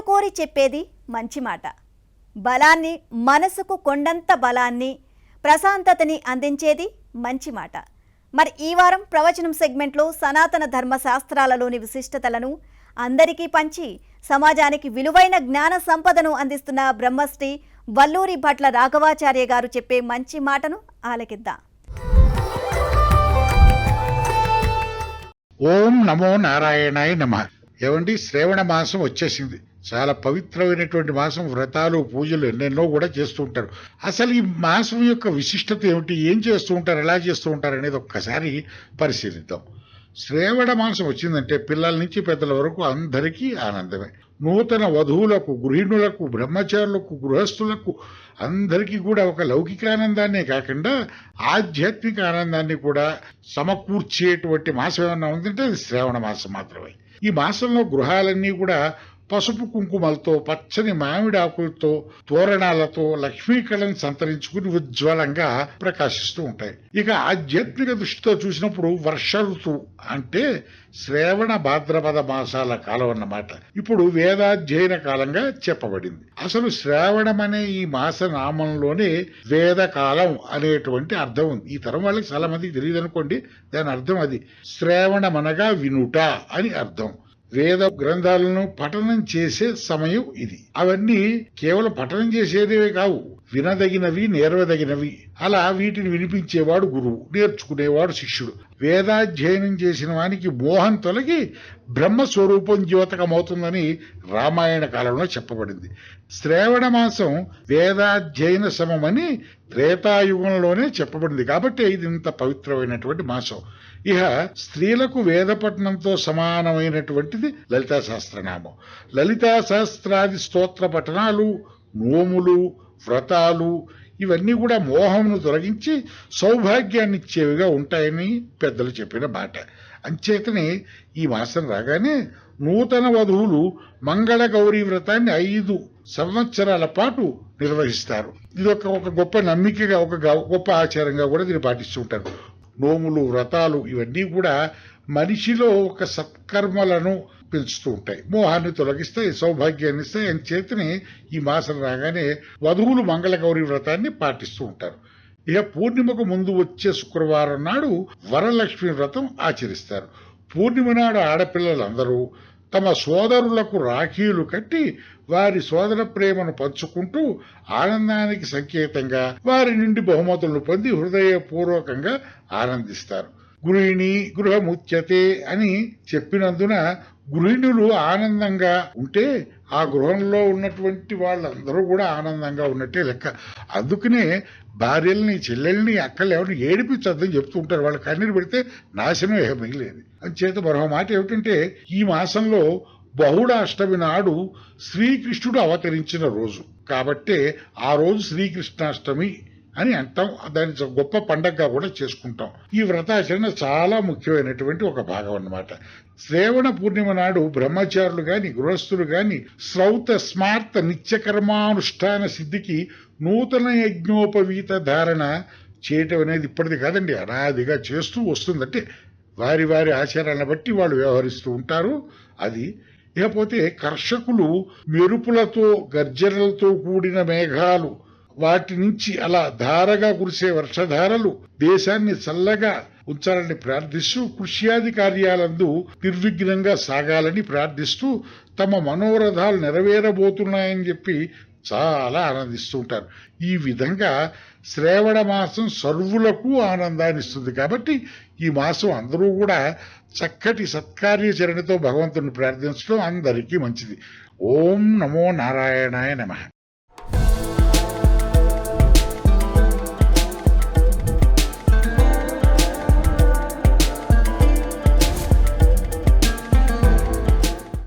కోరి చెప్పేది మంచి మాట. బలాన్ని, మనసుకు కొండంత బలాన్ని, ప్రశాంతతని అందించేది మంచి మాట. మరి ఈ వారం ప్రవచనం సెగ్మెంట్లో సనాతన ధర్మ శాస్త్రాలలోని విశిష్టతలను అందరికీ పంచి సమాజానికి విలువైన జ్ఞాన సంపదను అందిస్తున్న బ్రహ్మశ్రీ వల్లూరి భట్ల రాఘవాచార్య గారు చెప్పే మంచి మాటను ఆలకిద్దాం. ఓం నమో నారాయణాయ నమః. ఏమండి, శ్రావణ మాసం వచ్చేసింది. చాలా పవిత్రమైనటువంటి మాసం. వ్రతాలు, పూజలు ఎన్నెన్నో కూడా చేస్తూ ఉంటారు. అసలు ఈ మాసం యొక్క విశిష్టత ఏమిటి, ఏం చేస్తూ ఉంటారు, ఎలా చేస్తూ ఉంటారు అనేది ఒక్కసారి పరిశీలిద్దాం. శ్రావణ మాసం వచ్చిందంటే పిల్లల నుంచి పెద్దల వరకు అందరికీ ఆనందమే. నూతన వధువులకు, గృహిణులకు, బ్రహ్మచారులకు, గృహస్థులకు అందరికీ కూడా ఒక లౌకిక ఆనందాన్నే కాకుండా ఆధ్యాత్మిక ఆనందాన్ని కూడా సమకూర్చేటువంటి మాసం ఏమన్నా ఉందంటే అది శ్రావణ మాసం మాత్రమే. ఈ మాసంలో గృహాలన్నీ కూడా పసుపు కుంకుమలతో, పచ్చని మామిడి ఆకులతో, తోరణాలతో లక్ష్మీకళను సంతరించుకుని ఉజ్వలంగా ప్రకాశిస్తూ ఉంటాయి. ఇక ఆధ్యాత్మిక దృష్టితో చూసినప్పుడు వర్ష ఋతువు అంటే శ్రావణ భాద్రపద మాసాల కాలం అన్నమాట. ఇప్పుడు వేదాధ్యయన కాలంగా చెప్పబడింది. అసలు శ్రావణం అనే ఈ మాస నామంలోనే వేద కాలం అనేటువంటి అర్థం ఉంది. ఈ తరం వాళ్ళకి చాలా మందికి తెలియదు అనుకోండి. దాని అర్థం అది. శ్రావణమనగా వినుట అని అర్థం. వేద గ్రంథాలను పఠనం చేసే సమయం ఇది. అవన్నీ కేవలం పఠనం చేసేదివే కావు, వినదగినవి, నేర్వదగినవి. అలా వీటిని వినిపించేవాడు గురువు, నేర్చుకునేవాడు శిష్యుడు. వేదాధ్యయనం చేసిన వానికి మోహం తొలగి బ్రహ్మస్వరూపం ద్యోతకమవుతుందని రామాయణ కాలంలో చెప్పబడింది. శ్రావణ మాసం వేదాధ్యయన సమమని త్రేతాయుగంలోనే చెప్పబడింది. కాబట్టి ఇది ఇంత పవిత్రమైనటువంటి మాసం. ఇక స్త్రీలకు వేదపట్నంతో సమానమైనటువంటిది లలితా సహస్రనామం. లలితా సహస్రాది స్తోత్ర పఠనాలు, నోములు, వ్రతాలు ఇవన్నీ కూడా మోహమును తొలగించి సౌభాగ్యాన్ని ఇచ్చేవిగా ఉంటాయని పెద్దలు చెప్పిన మాట. అంచేతనే ఈ మాసం రాగానే నూతన వధువులు మంగళ గౌరీ వ్రతాన్ని 5 సంవత్సరాల పాటు నిర్వహిస్తారు. ఇది ఒక గొప్ప నమ్మికగా, ఒక గొప్ప ఆచారంగా కూడా దీన్ని పాటిస్తూ ఉంటారు. నోములు, వ్రతాలు ఇవన్నీ కూడా మనిషిలో ఒక సత్కర్మలను పెంచుతూ ఉంటాయి, మోహాన్ని తొలగిస్తాయి, సౌభాగ్యాన్ని ఇస్తాయి. అని చేతనే ఈ మాసం రాగానే వధువులు మంగళగౌరి వ్రతాన్ని పాటిస్తూ ఉంటారు. ఇక పూర్ణిమకు ముందు వచ్చే శుక్రవారం నాడు వరలక్ష్మి వ్రతం ఆచరిస్తారు. పూర్ణిమ నాడు ఆడపిల్లలందరూ తమ సోదరులకు రాఖీలు కట్టి వారి సోదర ప్రేమను పంచుకుంటూ ఆనందానికి సంకేతంగా వారి నుండి బహుమతులను పొంది హృదయపూర్వకంగా ఆనందిస్తారు. గృహిణి గృహముచ్యతే అని చెప్పినందున గృహిణులు ఆనందంగా ఉంటే ఆ గృహంలో ఉన్నటువంటి వాళ్ళందరూ కూడా ఆనందంగా ఉన్నట్టే లెక్క. అందుకనే భార్యల్ని, చెల్లెల్ని, అక్కల్ని ఎవరిని ఏడిపించొద్దని చెప్తూ ఉంటారు. వాళ్ళు కన్నీరు పెడితే నాశనం మిగిలేదు. అంచేత మరో మాట ఏమిటంటే ఈ మాసంలో బహుళ అష్టమి నాడు శ్రీకృష్ణుడు అవతరించిన రోజు కాబట్టే ఆ రోజు శ్రీకృష్ణాష్టమి అని అంటాం. దాని గొప్ప పండగగా కూడా చేసుకుంటాం. ఈ వ్రతాచరణ చాలా ముఖ్యమైనటువంటి ఒక భాగం అన్నమాట. శ్రావణ పూర్ణిమ నాడు బ్రహ్మచారులు గాని, గృహస్థులు గాని శ్రౌత స్మార్త నిత్యకర్మానుష్ఠాన సిద్ధికి నూతన యజ్ఞోపవీత ధారణ చేయటం అనేది ఇప్పటిది కాదండి, అనాదిగా చేస్తూ వస్తుందంటే వారి వారి ఆచారాలను బట్టి వాళ్ళు వ్యవహరిస్తూ ఉంటారు. అది ఇకపోతే కర్షకులు మెరుపులతో, గర్జనలతో కూడిన మేఘాలు, వాటి నుంచి అలా ధారగా కురిసే వర్షధారలు దేశాన్ని చల్లగా ఉంచాలని ప్రార్థిస్తూ, కృష్యాది కార్యాలందు నిర్విఘ్నంగా సాగాలని ప్రార్థిస్తూ తమ మనోరథాలు నెరవేరబోతున్నాయని చెప్పి చాలా ఆనందిస్తూ ఉంటారు. ఈ విధంగా శ్రావణ మాసం సర్వులకు ఆనందాన్ని ఇస్తుంది. కాబట్టి ఈ మాసం అందరూ కూడా చక్కటి సత్కార్యచరణతో భగవంతుని ప్రార్థించడం అందరికీ మంచిది. ఓం నమో నారాయణాయ నమః.